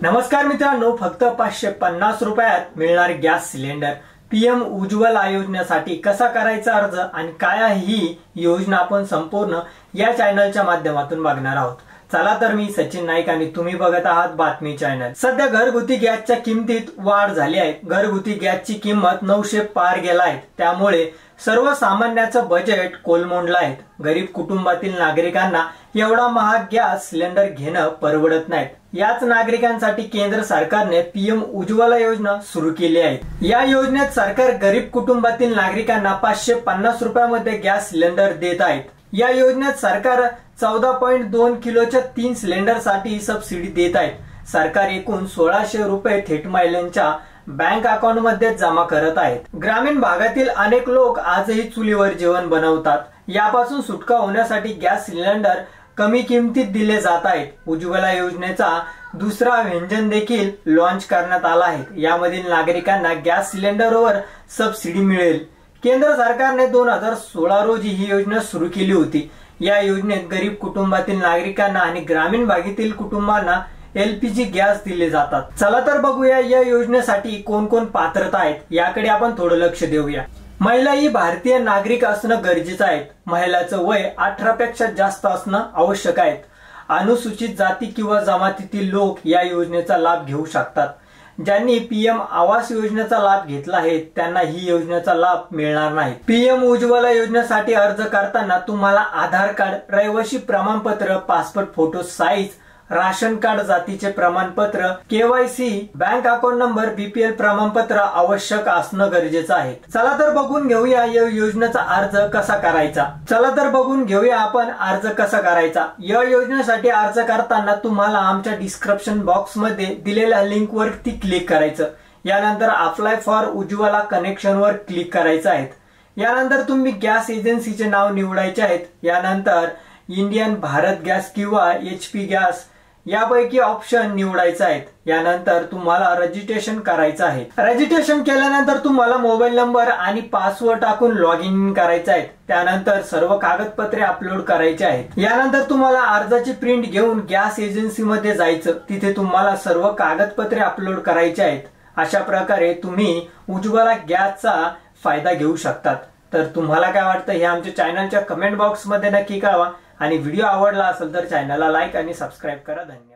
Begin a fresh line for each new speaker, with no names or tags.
नमस्कार मित्रांनो, फक्त 550 रुपयात मिळणार गॅस सिलेंडर। पीएम उज्ज्वला योजनेसाठी कसा करायचा अर्ज आणि काय आहे ही योजना आपण संपूर्ण या चॅनलच्या माध्यमातून बघणार आहोत। चला तर मी सचिन नाईक आणि तुम्ही बघत आहात बातमी चॅनल। सध्या घरगुती गॅसच्या किमतीत वाढ झाली आहे। घरगुती गॅसची किंमत 900 पार गेला आहे। त्यामुळे सर्वसामान्याचं बजेट कोलमडलं आहे। गरीब कुटुंबातील नागरिकांना एवढा महाग गॅस सिलेंडर घेणं परवडत नाही। याच नागरिकांसाठी केंद्र सरकारने पीएम उज्ज्वला योजना सुरू केली आहे। या योजनेत सरकार गरीब कुटुंबातील नागरिकांना 550 रुपयामध्ये गॅस सिलेंडर देत आहे। या योजनेत सरकार 14.2 किलोच्या 3 सिलेंडरसाठी सबसिडी देत आहे। सरकार एकूण 1600 रुपये थेट महिलांच्या बँक अकाउंट मध्ये जमा करत आहेत। ग्रामीण भागातील अनेक लोक आजही चुलीवर जेवण बनवतात। यापासून सुटका होण्यासाठी गॅस सिलेंडर कमी किमतीत दिले जात आहेत। उज्ज्वला योजनेचा दुसरा व्यंजन देखील लॉन्च करण्यात आला आहे। यामधील नागरिकांना गॅस सिलेंडरवर सबसिडी मिळेल। केंद्र सरकारने 2016 रोजी ही योजना सुरू केली होती। या योजनेत गरीब कुटुंबातील नागरिकांना आणि ग्रामीण भागातील कुटुंबांना एलपीजी गॅस दिले जातात। चला तर बघूया या योजनेसाठी कोण कोण पात्रता आहेत, याकडे आपण थोडं लक्ष देऊया। महिला ही भारतीय नागरिक असणं गरजेचं आहे। महिलाचं वय 18 पेक्षा जास्त असणं आवश्यक आहे। अनुसूचित जाती किंवा जमातीतील लोक या योजनेचा लाभ घेऊ शकतात। ज्यांनी पीएम आवास योजनेचा लाभ घेतला आहे त्यांना ही योजनेचा लाभ मिळणार नाही। पीएम उज्ज्वला योजनेसाठी अर्ज करताना तुम्हाला आधार कार्ड, रहिवासी प्रमाणपत्र, passport photo size, ration card, जातीचे प्रमाणपत्र, KYC, bank account number, BPL प्रमाणपत्र आवश्यक असणं गरजेचं आहे। चला तर बघून घेऊया या योजनेचा अर्ज कसा करायचा। या योजनेसाठी अर्ज करताना तुम्हाला आमच्या डिस्क्रिप्शन बॉक्स मध्ये दिलेल्या लिंक वरती क्लिक करायचं। यानंतर अप्लाय फॉर उज्ज्वला कनेक्शन वर क्लिक करायचं आहे। यानंतर तुम्ही गॅस एजन्सीचे नाव निवडायचे आहेत। यानंतर इंडियन, भारत गॅस किंवा एचपी गॅस यापैकी ऑप्शन निवडायचा आहे। यानंतर तुम्हाला रजिस्ट्रेशन करायचं आहे। रजिस्ट्रेशन केल्यानंतर तुम्हाला मोबाईल नंबर आणि पासवर्ड टाकून लॉग इन करायचं आहे। त्यानंतर सर्व कागदपत्रे अपलोड करायची आहेत। यानंतर तुम्हाला अर्जाची प्रिंट घेऊन गॅस एजन्सी मध्ये जायचं। तिथे तुम्हाला सर्व कागदपत्रे अपलोड करायची आहेत। अशा प्रकारे तुम्ही उज्ज्वला गॅसचा फायदा घेऊ शकतात। तर तुम्हाला काय वाटतं हे आमच्या चॅनलच्या कमेंट बॉक्स मध्ये नक्की कळवा आणि व्हिडिओ आवडला असेल तर चॅनलला लाईक आणि सबस्क्राईब करा। धन्यवाद।